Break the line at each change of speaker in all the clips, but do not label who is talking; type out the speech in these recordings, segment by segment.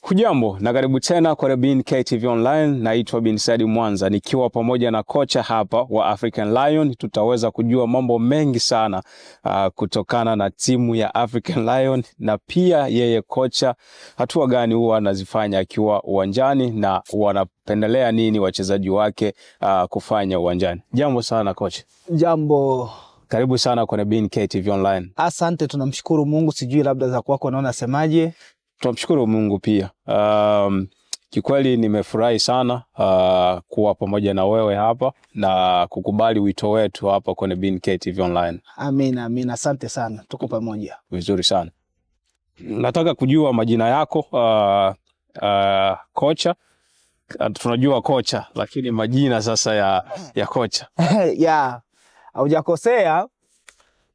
Hujambo na karibu tena kwa Bin KTV Online. Naitwa Bin Saidi Mwanza nikiwa pamoja na kocha hapa wa African Lion. Tutaweza kujua mambo mengi sana kutokana na timu ya African Lion, na pia yeye kocha hatua gani huwa anazifanya akiwa uwanjani na wanapendelea nini wachezaji wake kufanya uwanjani. Jambo sana kocha.
Jambo.
Karibu sana kwa Bin KTV Online.
Asante, tunamshukuru Mungu. Sijui labda za kwako naona semaje?
Tunamshukuru Mungu pia. Kikweli nimefurahi sana kuwa pamoja na wewe hapa na kukubali wito wetu hapa kwenye Bin KTV Online.
Amina, amina. Asante sana. Tuko pamoja.
Vizuri sana. Nataka kujua majina yako kocha. Tunajua kocha, lakini majina sasa ya kocha.
Ya, haujakosea.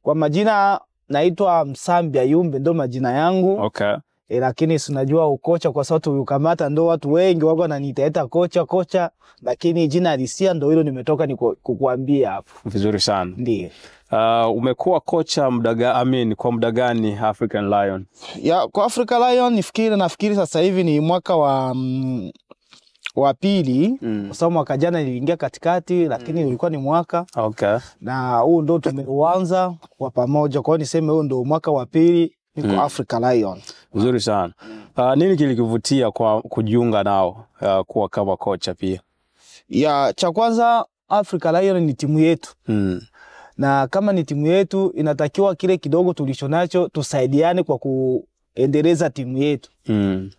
Kwa majina naitwa Msambi Ayumbe, ndo majina yangu.
Okay.
Lakini sinajua ukocha kwa sababu tulikamata ndo watu wengi wako wananiita kocha, lakini jina halisia ndo hilo nimetoka kukuambia hapo.
Vizuri sana.
Ndiyo.
Umekuwa kocha kwa muda gani African Lion?
Ya, kwa African Lion nafikiri sasa hivi ni mwaka wa pili. Kwa sababu mwaka jana niliingia katikati, lakini ulikuwa ni mwaka.
Okay.
Na huu ndo tumeuanza kwa pamoja. Kwa hiyo niseme huu ndo mwaka wa pili niko African Lion.
Vizuri sana. Nini kilikuvutia kwa kujiunga nao kuwa kama kocha pia?
Ya, cha kwanza African Lion ni timu yetu. Na kama ni timu yetu inatakiwa kile kidogo tulichonacho tusaidiane kwa kuendeleza timu yetu.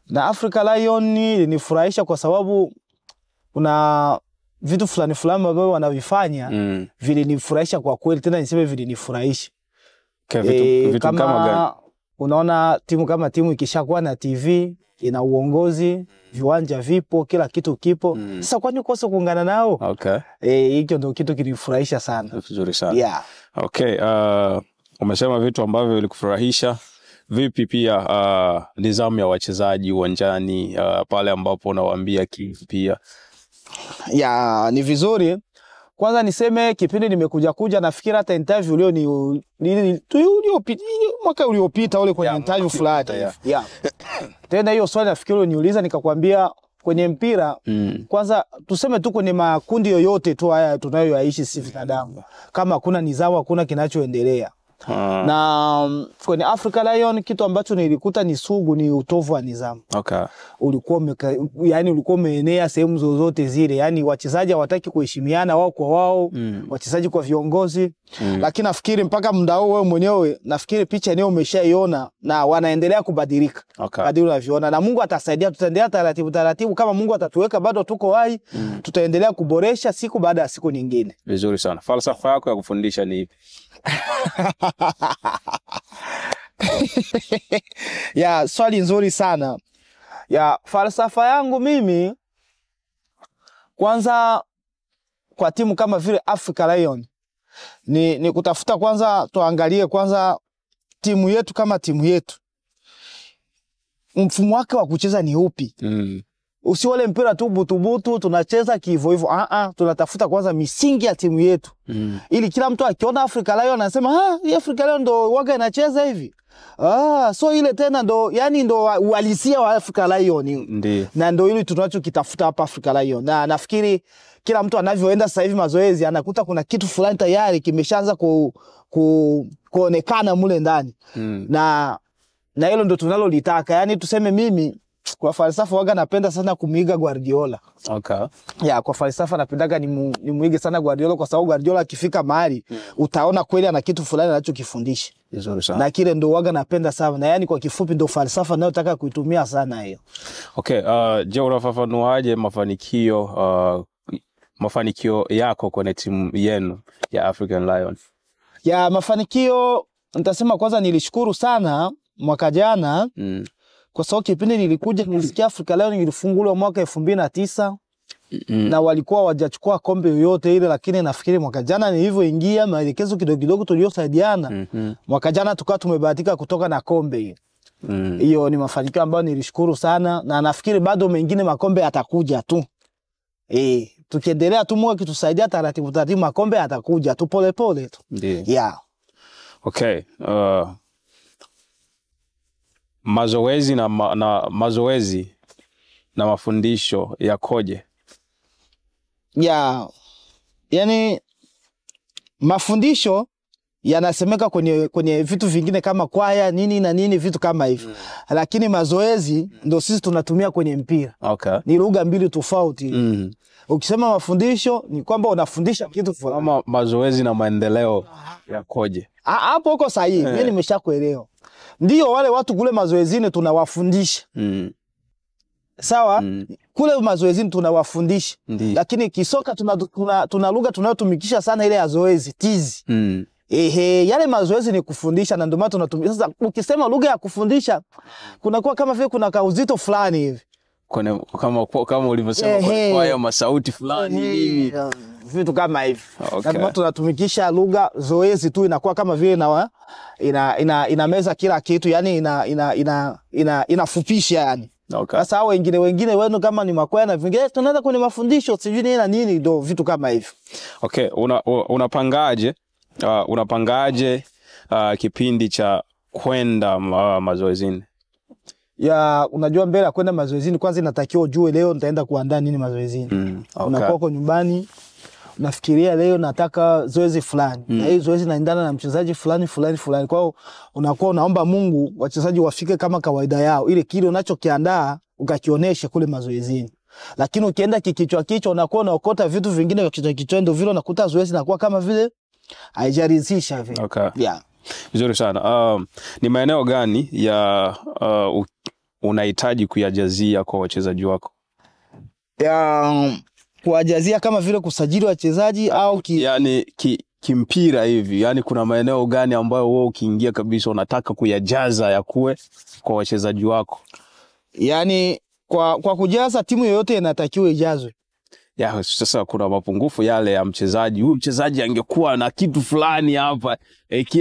Na African Lion ilinifurahisha kwa sababu kuna vitu fulani ambavyo wanavifanya vilinifurahisha kwa kweli, tena niseme vilinifurahisha.
Vitu kama gani?
Unaona timu ikishakuwa na TV, ina uongozi, viwanja vipo, kila kitu kipo. Sasa kwani ukose kuungana nao?
Okay.
Hicho ndio kitu kilifurahisha sana.
Vizuri sana.
Yeah.
Okay, umesema vitu ambavyo vilikufurahisha. Vipi pia nidhamu ya wachezaji uwanjani pale ambapo unawaambia pia?
Ya, ni vizuri. Kwanza niseme kipindi nimekuja nafikiri hata interview leo mwaka uliopita ule kwenye interview fulani. Yeah. Tena hiyo swali nafikiri uniuliza nikakwambia kwenye mpira kwanza tuseme tu kwenye makundi yoyote tu haya tunayoishi sisi binadamu, kama hakuna nidhamu hakuna kinachoendelea. Na kwenye African Lion kitu ambacho nilikuta ni sugu ni utovu wa nidhamu.
Okay.
Ulikuwa umeenea sehemu zozote zile. Yani wachezaji hawataki kuheshimiana wao kwa wao, wachezaji kwa viongozi. Lakini nafikiri mpaka muda huu wewe mwenyewe nafikiri picha eneo umeshaiona na wanaendelea kubadilika.
Okay.
Kadri unavyoona, na Mungu atasaidia, tutaendelea taratibu kama Mungu atatuweka bado tuko hai, tutaendelea kuboresha siku baada ya siku nyingine.
Vizuri sana. Falsafa yako ya kufundisha ni ipi?
Ya, swali nzuri sana. Ya, falsafa yangu mimi kwanza kwa timu kama vile African Lion ni kutafuta kwanza tuangalie kwanza timu yetu kama timu yetu mfumo wake wa kucheza ni upi. Usiole mpira tu butubutu tunacheza hivyo. Tunatafuta kwanza misingi ya timu yetu. Ili kila mtu akiona African Lion anasema hii African Lion ndo waga inacheza hivi. So ile tena ndo yani ndo uhalisia wa African Lion.
Ndiyo.
Na ndo hili tunachokitafuta hapa African Lion. Na nafikiri kila mtu anavyoenda sasa hivi mazoezi anakuta kuna kitu fulani tayari kimeshaanza kuonekana mule ndani. Na hilo ndo tunalolitaka. Yani tuseme mimi kwa falsafa waga napenda sana kumuiga Guardiola.
Okay.
Ya, kwa falsafa napendaga nimuige sana Guardiola kwa sababu Guardiola akifika mahali utaona kweli ana kitu fulani anachokifundisha.
Vizuri sana.
Na kile ndo waga napenda sana. Na yani kwa kifupi ndo falsafa ninayotaka kuitumia sana hiyo.
Okay, je, unafafanuaje mafanikio yako kwenye timu yenu ya African Lion?
Ya, mafanikio nitasema kwanza nilishukuru sana mwaka jana. Kwa sababu kipindi nilikuja nilisikia African Lion ilifunguliwa mwaka 2009. Na walikuwa hawajachukua kombe yoyote ile, lakini nafikiri mwaka jana nilivyoingia maelekezo kidogo tuliosaidiana, mwaka jana tukawa tumebahatika kutoka na kombe hiyo. Hiyo ni mafanikio ambayo nilishukuru sana, na nafikiri bado mengine makombe yatakuja tu. Tukiendelea tu Mungu akitusaidia taratibu makombe yatakuja tu pole tu.
Ndiyo.
Yeah.
Okay. Mazoezi na mazoezi na mafundisho yakoje?
Yani mafundisho yanasemeka kwenye vitu vingine kama kwaya nini na nini vitu kama hivyo. Lakini mazoezi ndo sisi tunatumia kwenye mpira.
Okay.
Ni lugha mbili tofauti. Ukisema mafundisho ni kwamba unafundisha kitu fulani.
Kama mazoezi na maendeleo yakoje?
Hapo uko sahihi. Mimi nimeshakuelewa. Ndio wale watu kule mazoezini tunawafundisha. Sawa? Kule mazoezini tunawafundisha. Lakini kisoka tuna lugha tunayotumikisha sana ile ya zoezi, tizi. Yale mazoezi ni kufundisha na ndio maana tunatumia. Sasa ukisema lugha ya kufundisha kunakuwa kama vile kuna kauzito fulani hivi.
Kama ulivyosema kwa hayo masauti fulani hivi.
Vitu kama hivi. Na ndio tunatumikisha lugha zoezi tu inakuwa kama vile inameza kila kitu, yani inafupisha yani. Sasa hao wengine wenu kama ni makwaya na vingine tunaanza kwenye mafundisho sijui nini na nini, ndio vitu kama hivyo.
Okay, unapangaje kipindi cha kwenda mazoezini?
Unajua mbele ya kwenda mazoezini kwanza inatakiwa ujue leo nitaenda kuandaa nini mazoezini. Unakuwa kwa nyumbani unafikiria leo nataka zoezi fulani. Na hii zoezi inaendana na mchezaji fulani. Kwa hiyo unakuwa unaomba Mungu wachezaji wafike kama kawaida yao, ile kile unachokiandaa ukakioneshe kule mazoezini. Lakini ukienda kichwa unakuwa unaokota vitu vingine vya kichwa ndio vile unakuta zoezi inakuwa kama vile haijaridhisha vile.
Vizuri sana. Ni maeneo gani ya unahitaji kuyajazia kwa wachezaji wako?
Kuwajazia kama vile kusajili wachezaji au
yani kimpira hivi. Yani kuna maeneo gani ambayo wewe ukiingia kabisa unataka kuyajaza yakuwe kwa wachezaji wako? Yani kwa kujaza timu yoyote inatakiwa ijazwe. Sasa kuna mapungufu yale ya mchezaji. Huyu mchezaji angekuwa na kitu fulani hapa.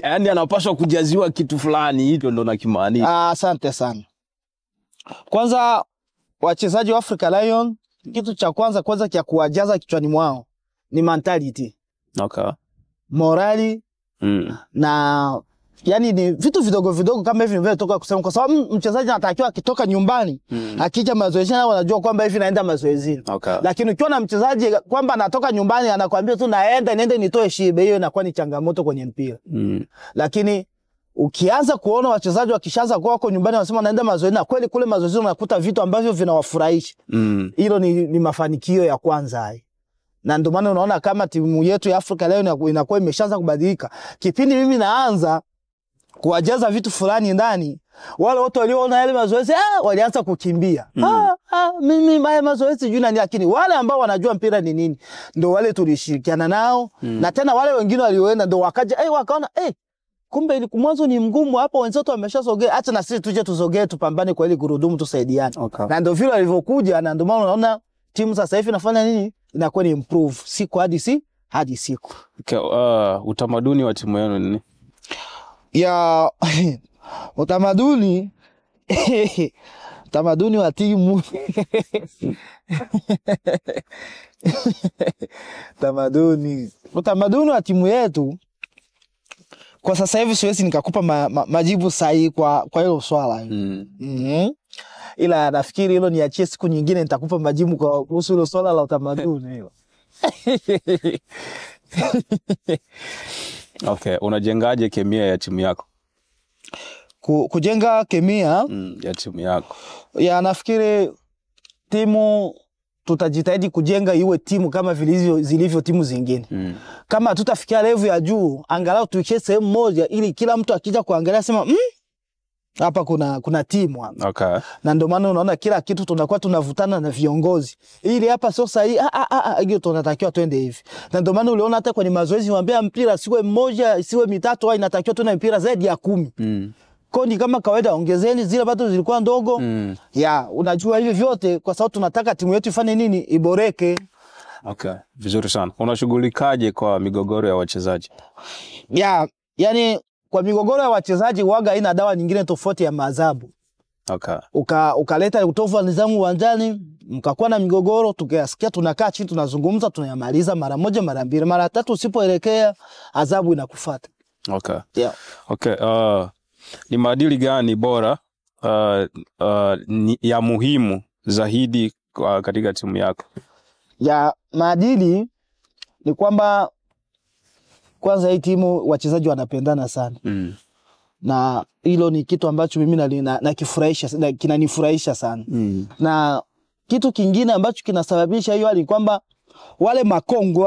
Yani anapaswa kujaziwa kitu fulani, hicho ndo nakimaanisha.
Asante sana. Kwanza wachezaji wa Africa Lion, kitu cha kwanza kia kuwajaza kichwani mwao ni mentality. Morali. Na yani ni vitu vidogo kama hivi vile toka kusema, kwa sababu mchezaji anatakiwa akitoka nyumbani akija mazoezini na wanajua kwamba hivi naenda mazoezini. Lakini ukiona na mchezaji kwamba anatoka nyumbani anakuambia tu niende nitoe shibe, hiyo inakuwa ni changamoto kwenye mpira. Lakini ukianza kuona wachezaji wakishaanza kwa wako nyumbani wanasema naenda mazoezini, na kweli kule mazoezini unakuta vitu ambavyo vinawafurahisha. Hilo ni mafanikio ya kwanza hai. Na ndio maana unaona kama timu yetu ya Africa leo inakuwa imeshaanza kubadilika. Kipindi mimi naanza kuwajaza vitu fulani ndani, wale wote waliona yale mazoezi walianza kukimbia. Mimi mbaya mazoezi juu nani, lakini wale ambao wanajua mpira ni nini ndio wale tulishirikiana nao. Na tena wale wengine walioenda ndio wakaja wakaona kumbe ili mwanzo ni mgumu hapo, wenzetu wameshasogea, acha na sisi tuje tusogee tupambane kwa ile gurudumu tusaidiane. Na ndio vile walivyokuja, na ndio maana unaona timu sasa hivi inafanya nini, inakuwa ni improve siku hadi siku.
Utamaduni wa timu yenu nini?
Utamaduni wa timu utamaduni wa timu yetu kwa sasa hivi siwezi nikakupa majibu sahihi kwa hilo swala. Ila nafikiri hilo niachie siku nyingine, nitakupa majibu kuhusu hilo swala la utamaduni hilo.
Okay, unajengaje kemia ya timu yako?
Kujenga kemia
ya timu yako.
Nafikiri timu tutajitahidi kujenga iwe timu kama zilivyo timu zingine. Kama tutafikia level ya juu, angalau tuiche sehemu moja ili kila mtu akija kuangalia sema hapa kuna timu hapa. Na ndio maana unaona kila kitu tunakuwa tunavutana na viongozi. Ili hapa sio sahihi, hiyo tunatakiwa twende hivi. Na ndio maana uliona hata kwenye mazoezi waambia mpira siwe mmoja, siwe mitatu, inatakiwa tuna mpira zaidi ya 10. Koni kama kawaida ongezeni, zile bado zilikuwa ndogo. Unajua hivi vyote kwa sababu tunataka timu yetu ifanye nini, iboreke.
Vizuri sana. Unashughulikaje kwa migogoro ya wachezaji?
Yani kwa migogoro ya wachezaji waga ina dawa nyingine tofauti ya maadhabu. Ukaleta utovu wa nidhamu uwanjani, mkakuwa na migogoro, tukasikia tunakaa chini tunazungumza, tunayamaliza mara moja, mara mbili, mara tatu, usipoelekea adhabu inakufuata.
Ni maadili gani bora ya muhimu zaidi katika timu yako?
Ya maadili ni kwamba kwanza hii timu wachezaji wanapendana sana. Na hilo ni kitu ambacho mimi nakifurahisha, kinanifurahisha sana. Na kitu kingine ambacho kinasababisha hiyo ni kwamba wale makongo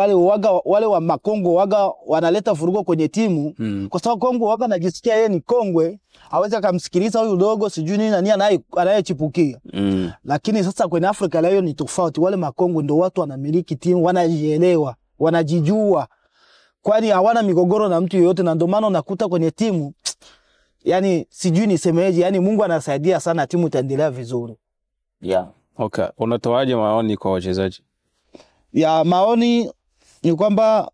wale wa makongo waga wanaleta furugo kwenye timu. Kwa sababu kongo waga anajisikia yeye ni kongwe, hawezi kumsikiliza huyu dogo sijui nini na nini anayechipukia. Lakini sasa kwenye Afrika leo ni tofauti. Wale makongo ndio watu wanamiliki timu, wanajielewa, wanajijua. Kwani hawana migogoro na mtu yoyote, na ndio maana unakuta kwenye timu yani sijui nisemeje, yani Mungu anasaidia sana, timu itaendelea vizuri.
Okay. Unatoaje maoni kwa wachezaji?
Maoni ni kwamba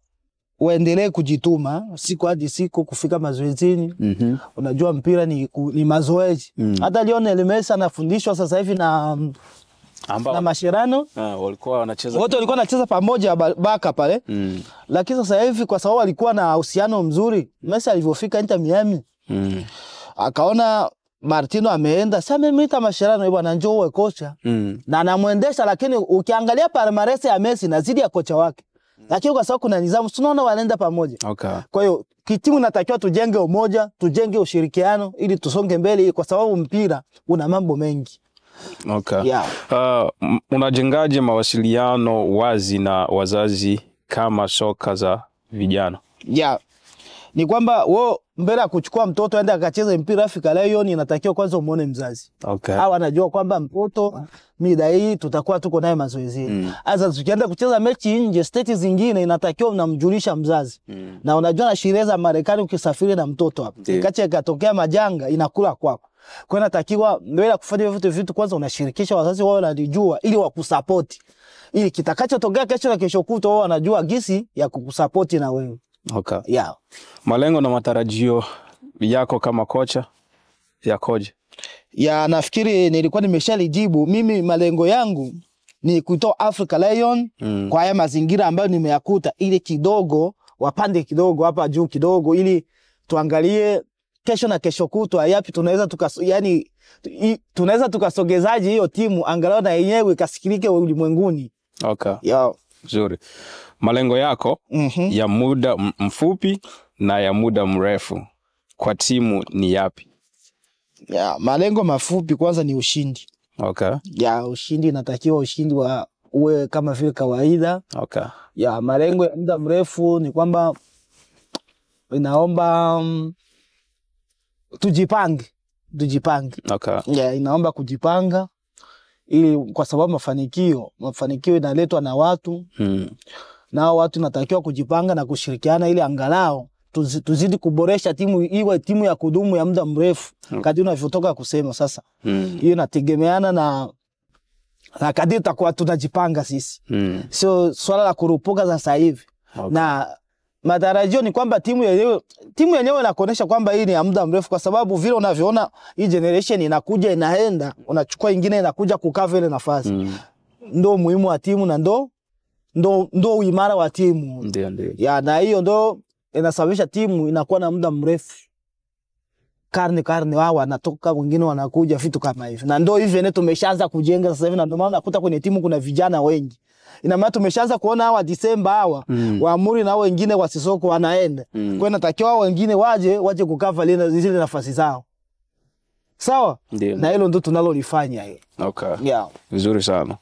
waendelee kujituma siku hadi siku kufika mazoezini. Unajua mpira ni mazoezi. Hata Lionel Messi anafundishwa sasa hivi na Mascherano.
Walikuwa wanacheza.
Wote walikuwa wanacheza pamoja baka pale. Lakini sasa hivi kwa sababu walikuwa na uhusiano mzuri, Messi alivyofika Inter Miami, akaona Martino ameenda, sasa amemwita Mascherano, bwana njoo uwe kocha. Na anamuendesha, lakini ukiangalia palmarès ya Messi nazidi ya kocha wake. Lakini kwa sababu kuna nidhamu, tunaona wanaenda pamoja. Kwa hiyo timu inatakiwa tujenge umoja, tujenge ushirikiano ili tusonge mbele, kwa sababu mpira una mambo mengi.
Unajengaje mawasiliano wazi na wazazi kama soka za vijana?
Ni kwamba wao mbele kuchukua mtoto aende akacheze mpira Afrika leo ni inatakiwa kwanza umuone mzazi. Hawa anajua kwamba mtoto mida hii tutakuwa tuko naye mazoezini. Sasa tukienda kucheza mechi nje state zingine inatakiwa unamjulisha mzazi. Na unajua na sheria za Marekani ukisafiri na mtoto hapo, ikache ikatokea majanga inakula kwako. Kwa hiyo inatakiwa mbele kufanya vitu kwanza unashirikisha wazazi wao wanajua ili wakusupport. Ili kitakachotokea kesho na kesho kutwa wao wanajua gisi ya kukusupport na wewe.
Malengo na matarajio yako kama kocha yakoje?
Nafikiri nilikuwa nimeshalijibu. Mimi malengo yangu ni kutoa Africa Lion kwa haya mazingira ambayo nimeyakuta, ili kidogo wapande kidogo hapa juu kidogo, ili tuangalie kesho na kesho kutwa yapi tunaweza tukasogezaje hiyo timu angalau na yenyewe ikasikilike ulimwenguni.
Nzuri. Malengo yako ya muda mfupi na ya muda mrefu kwa timu ni yapi?
Malengo mafupi kwanza ni ushindi. Ushindi natakiwa ushindi uwe kama vile kawaida. Malengo ya muda mrefu ni kwamba inaomba tujipange. Inaomba kujipanga ili kwa sababu mafanikio inaletwa na watu. Nao watu natakiwa kujipanga na kushirikiana ili angalau tuzidi kuboresha timu iwe timu ya kudumu ya muda mrefu. Kadri unavyotoka kusema sasa. Hiyo inategemeana na kadri tutakuwa tunajipanga sisi. Sio swala la kurupuka sasa hivi. Na matarajio ni kwamba timu yenyewe inakuonesha kwamba hii ni ya muda mrefu, kwa sababu vile unavyoona hii generation inakuja inaenda, unachukua nyingine inakuja kukava ile nafasi. Ndio muhimu wa timu na ndio uimara wa timu. Na hiyo ndio inasababisha timu inakuwa na muda mrefu. Karne wao wanatoka wengine wanakuja vitu kama hivi. Na ndio hivi tumeshaanza kujenga sasa hivi, na ndio maana nakuta kwenye timu kuna vijana wengi. Ina maana tumeshaanza kuona hawa Disemba hawa waamuri na wengine wa Sisoko wanaenda. Kwa hiyo natakiwa wengine waje kukava zile nafasi zao. Sawa? Na hilo ndio tunalolifanya hiyo.
Vizuri sana.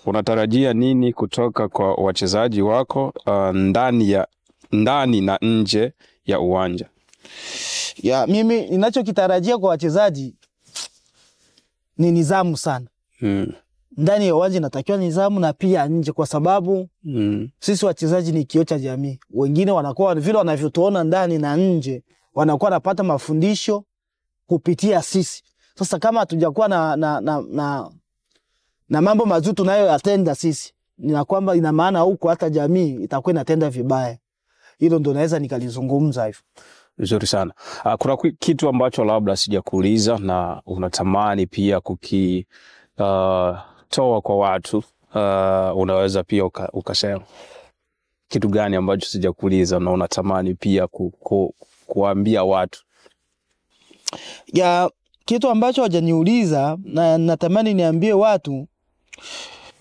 Unatarajia nini kutoka kwa wachezaji wako ndani na nje ya uwanja?
Mimi ninachokitarajia kwa wachezaji ni nidhamu sana. Ndani ya uwanja natakiwa nidhamu na pia nje, kwa sababu sisi wachezaji ni kioo cha jamii. Wengine wanakuwa vile wanavyotuona ndani na nje, wanakuwa wanapata mafundisho kupitia sisi. Sasa kama hatujakuwa na mambo mazuri tunayoyatenda sisi, ni kwamba ina maana huko hata jamii itakuwa inatenda vibaya. Hilo ndio naweza nikalizungumza hivyo.
Vizuri sana. Kuna kitu ambacho labda sijakuuliza na unatamani pia toa kwa watu, unaweza pia ukasema kitu gani ambacho sijakuuliza na unatamani pia kuambia watu?
kitu ambacho hajaniuliza na natamani niambie watu,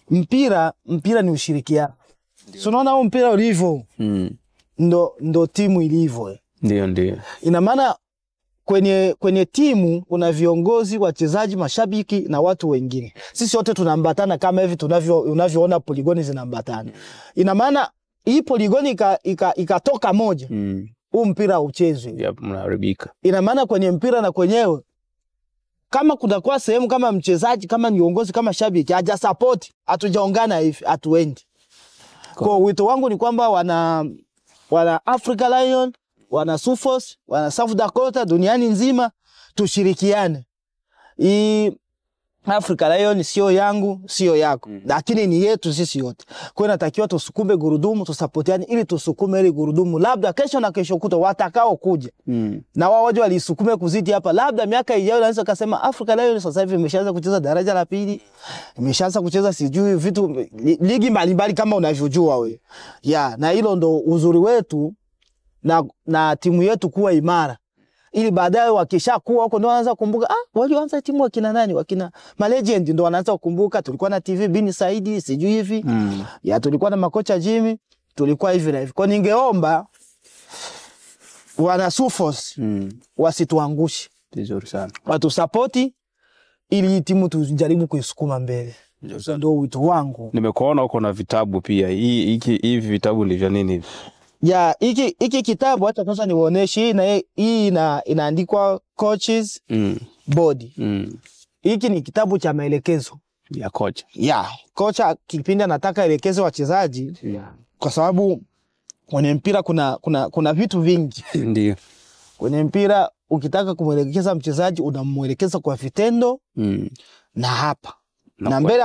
mpira ni ushirikiano. So unaona huu mpira ulivyo, ndo timu ilivyo.
Ndio.
Ina maana kwenye timu kuna viongozi, wachezaji, mashabiki na watu wengine. Sisi wote tunaambatana kama hivi unavyoona poligoni zinaambatana. Ina maana hii poligoni ikatoka moja, huu mpira uchezwe.
Mnaharibika.
Ina maana kwenye mpira na kwenyewe, kama kunakuwa sehemu kama mchezaji, kama viongozi, kama shabiki haja support, hatujaungana hivi, hatuendi. Kwa wito wangu ni kwamba wana Africa Lion, wana Sufos, wana South Dakota, duniani nzima tushirikiane. Africa Lion sio yangu, sio yako, lakini ni yetu sisi yote. Kwa hiyo natakiwa tusukume gurudumu, tusapotiane ili tusukume ile gurudumu. Labda kesho na kesho kuto watakao kuja na wao waje walisukume kuzidi hapa. Labda miaka ijayo naweza kusema Africa Lion sasa hivi imeshaanza kucheza daraja la pili, imeshaanza kucheza sijui vitu ligi mbalimbali kama unavyojua wewe. Na hilo ndo uzuri wetu na timu yetu kuwa imara. Ili baadaye wakishakuwa huko ndio wanaanza kukumbuka, walioanza timu wakina nani, wakina legend ndio wanaanza kukumbuka, tulikuwa na TV Bin Saidi sijui hivi. Tulikuwa na makocha Jimmy, tulikuwa hivi na hivi. Kwa ningeomba wana Sufos wasituangushe.
Vizuri sana.
Watu support ili timu tujaribu kuisukuma mbele. Ndio wito wangu.
Nimekuona uko na vitabu pia. Hivi vitabu ni vya nini hivi?
Hiki kitabu hata kwanza niwaoneshe, na hii inaandikwa coaches body. Hiki ni kitabu cha maelekezo
ya kocha.
Kocha kipindi anataka elekeze wachezaji. Kwa sababu kwenye mpira kuna vitu vingi.
Ndio.
Kwenye mpira ukitaka kumuelekeza mchezaji unamuelekeza kwa vitendo na hapa. Na mbele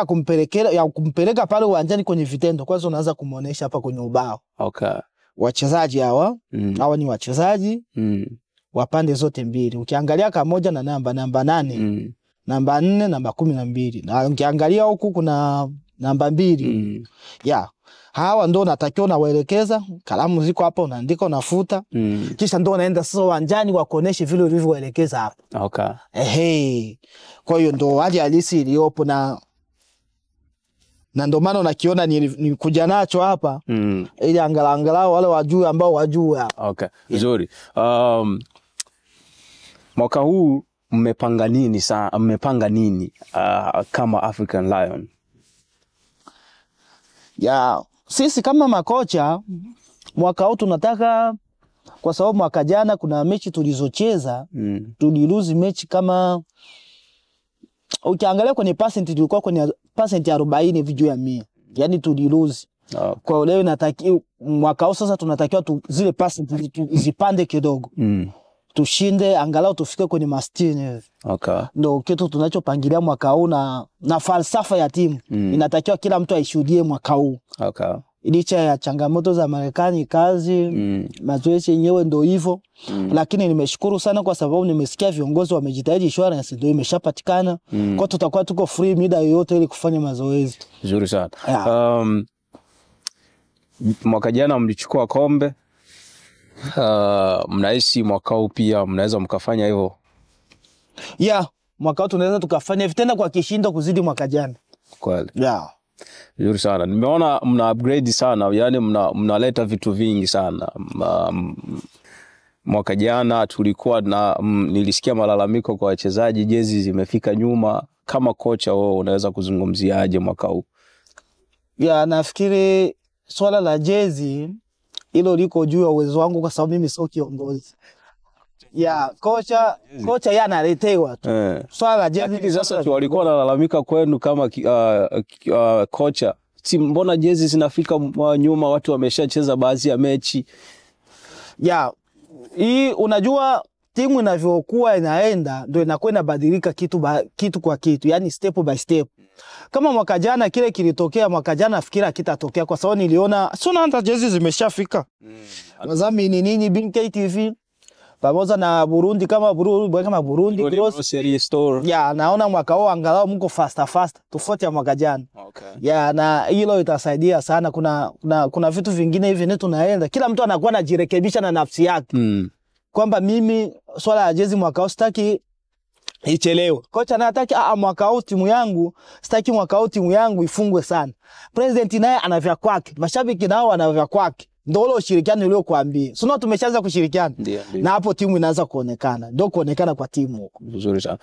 ya kumpeleka pale uwanjani kwenye vitendo, kwanza unaanza kumuonesha hapa kwenye ubao. Wachezaji hawa ni wachezaji wa pande zote mbili. Ukiangalia kamoja na namba 8, namba 4, namba 12. Na ukiangalia huku kuna namba 2. Hawa ndo natakiwa na waelekeza, kalamu ziko hapa unaandika unafuta. Kisha ndo unaenda sasa uwanjani wakuoneshe vile ulivyoelekeza hapa. Kwa hiyo ndo hali halisi iliyopo na ndo maana unakiona ni kuja nacho hapa ili angalau wale wajue ambao wajue hapa.
Vizuri. Mwaka huu mmepanga nini kama African Lion?
Sisi kama makocha mwaka huu tunataka, kwa sababu mwaka jana kuna mechi tulizocheza tuliluzi mechi kama, ukiangalia kwenye percent tulikuwa kwenye percent 40 juu ya 100. Yani tuliluzi. Kwa leo natakiwa mwaka huu sasa tunatakiwa zile percent zipande kidogo. Tushinde angalau tufike kwenye 60. Ndio kitu tunachopangilia mwaka huu na falsafa ya timu. Inatakiwa kila mtu aishuhudie mwaka huu. Licha ya changamoto za Marekani, kazi, mazoezi yenyewe ndio hivyo. Lakini nimeshukuru sana kwa sababu nimesikia viongozi wamejitahidi, insurance ndio imeshapatikana. Kwa tutakuwa tuko free mida yoyote ili kufanya mazoezi.
Vizuri sana. Mwaka jana mlichukua kombe. Mnahisi mwaka huu pia mnaweza mkafanya hivyo?
Mwaka huu tunaweza tukafanya hivi tena kwa kishindo kuzidi mwaka jana.
Kweli. Vizuri sana. Nimeona mna upgrade sana, yani mnaleta vitu vingi sana. Mwaka jana tulikuwa nilisikia malalamiko kwa wachezaji, jezi zimefika nyuma. Kama kocha wewe unaweza kuzungumziaje mwaka huu?
Nafikiri swala la jezi hilo liko juu ya uwezo wangu kwa sababu mimi sio kiongozi. Kocha analetewa tu. Swala la jezi
sasa walikuwa wanalalamika kwenu kama kocha, mbona jezi zinafika nyuma, watu wameshacheza baadhi ya mechi?
Hii unajua timu inavyokuwa inaenda ndio inakuwa inabadilika kitu kwa kitu, yani step by step. Kama mwaka jana kile kilitokea, mwaka jana nafikiri kitatokea kwa sababu niliona sio hata jezi zimeshafika. Nazami nini Bin KTV pamoja na Burundi kama Burundi
grocery store.
Naona mwaka huu angalau mko faster tofauti ya mwaka jana. Na hilo itasaidia sana. Kuna vitu vingine hivi ni tunaenda kila mtu anakuwa anajirekebisha na nafsi yake. Kwamba mimi swala la jezi mwaka huu sitaki ichelewe. Kocha anataka mwaka huu timu yangu, sitaki mwaka huu timu yangu ifungwe sana. President naye ana vya kwake, mashabiki nao wana vya kwake. Ndio ule ushirikiano niliokuambia. Sio tumeshaanza kushirikiana. Na hapo timu inaanza kuonekana. Ndio kuonekana kwa timu huko.
Vizuri sana.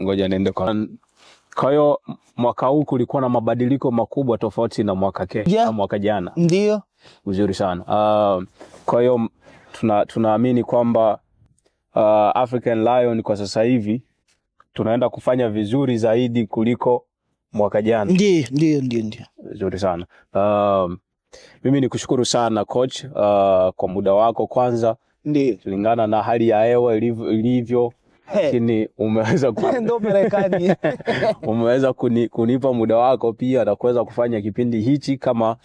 Ngoja niende kwa hiyo mwaka huu kulikuwa na mabadiliko makubwa tofauti na mwaka jana.
Ndio.
Vizuri sana. Kwa hiyo tunaamini kwamba African Lion kwa sasa hivi tunaenda kufanya vizuri zaidi kuliko mwaka jana.
Ndio.
Vizuri sana. Mimi nikushukuru sana coach kwa muda wako kwanza.
Ndio.
Kulingana na hali ya hewa ilivyo, lakini umeweza
ndio Marekani.
Umeweza kunipa muda wako pia na kuweza kufanya kipindi hichi kama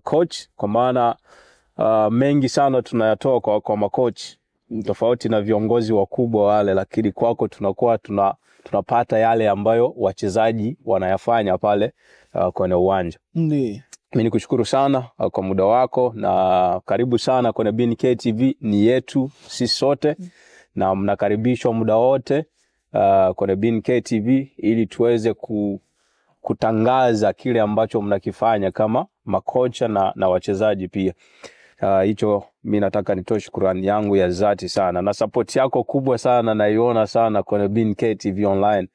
coach, kwa maana mengi sana tunayatoa kwa makoch tofauti na viongozi wakubwa wale, lakini kwako tunakuwa tunapata yale ambayo wachezaji wanayafanya pale kwenye uwanja.
Ndio.
Mimi nikushukuru sana kwa muda wako na karibu sana kwenye BNK TV, ni yetu sisi sote na mnakaribishwa muda wote kwenye BNK TV ili tuweze kutangaza kile ambacho mnakifanya kama makocha na wachezaji pia. Hicho mimi nataka nitoe shukrani yangu ya dhati sana na support yako kubwa sana naiona sana kwenye BNK TV online.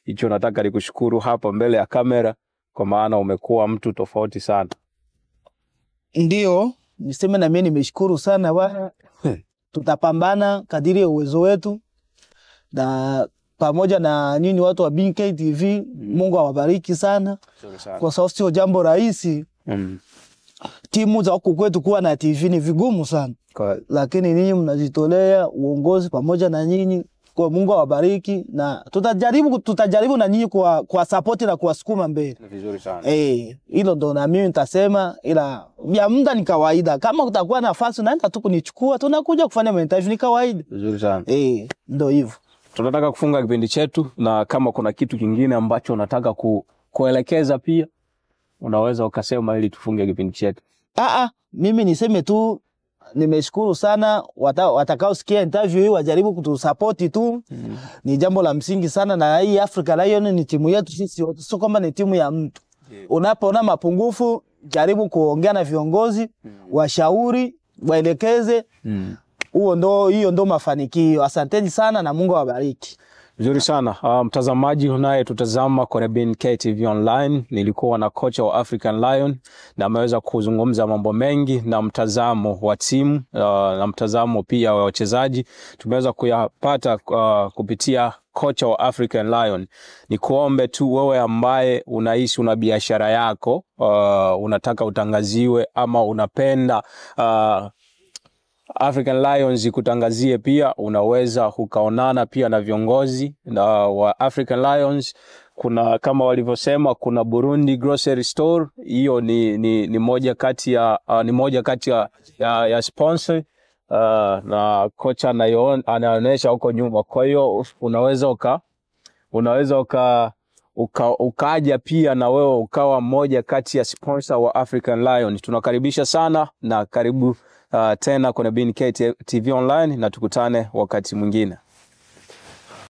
Hicho nataka nikushukuru hapa mbele ya kamera, kwa maana umekuwa mtu tofauti sana.
Ndio, niseme na mimi nimeshukuru sana bwana. Tutapambana kadiri ya uwezo wetu na pamoja na nyinyi watu wa BNK TV. Mungu awabariki sana. Kwa sababu sio jambo rahisi. Timu za huko kwetu kuwa na TV ni vigumu sana. Lakini ninyi mnajitolea, uongozi pamoja na nyinyi. Kwa Mungu awabariki na tutajaribu na nyinyi kwa support na kuwasukuma mbele.
Vizuri sana.
Hilo ndo na mimi nitasema, ila ya muda ni kawaida. Kama utakuwa nafasi unaenda tu kunichukua, tunakuja kufanya interview, ni kawaida.
Vizuri sana.
Ndio hivyo.
Tunataka kufunga kipindi chetu, na kama kuna kitu kingine ambacho unataka kuelekeza pia unaweza ukasema ili tufunge kipindi chetu.
Mimi niseme tu nimeshukuru sana watakao sikia interview hii wajaribu kutusupport tu. Ni jambo la msingi sana, na hii Africa Lion ni timu yetu sisi wote, sio kwamba ni timu ya mtu. Unapoona mapungufu jaribu kuongea na viongozi, washauri, waelekeze. Hiyo ndo mafanikio. Asanteni sana na Mungu awabariki.
Vizuri sana. Mtazamaji unaye tutazama kwenye BNK TV online, nilikuwa na kocha wa African Lion na ameweza kuzungumza mambo mengi na mtazamo wa timu na mtazamo pia wa wachezaji tumeweza kuyapata kupitia kocha wa African Lion. Ni kuombe tu wewe ambaye unaishi una biashara yako, unataka utangaziwe ama unapenda African Lions kutangazie pia, unaweza ukaonana pia na viongozi wa African Lions. Kuna kama walivyosema kuna Burundi Grocery Store, hiyo ni moja kati ya sponsor na kocha anaonyesha huko nyuma. Kwa hiyo unaweza ukaja pia na wewe ukawa mmoja kati ya sponsor wa African Lion. Tunakaribisha sana na karibu tena kwenye BNK TV online, na tukutane wakati mwingine.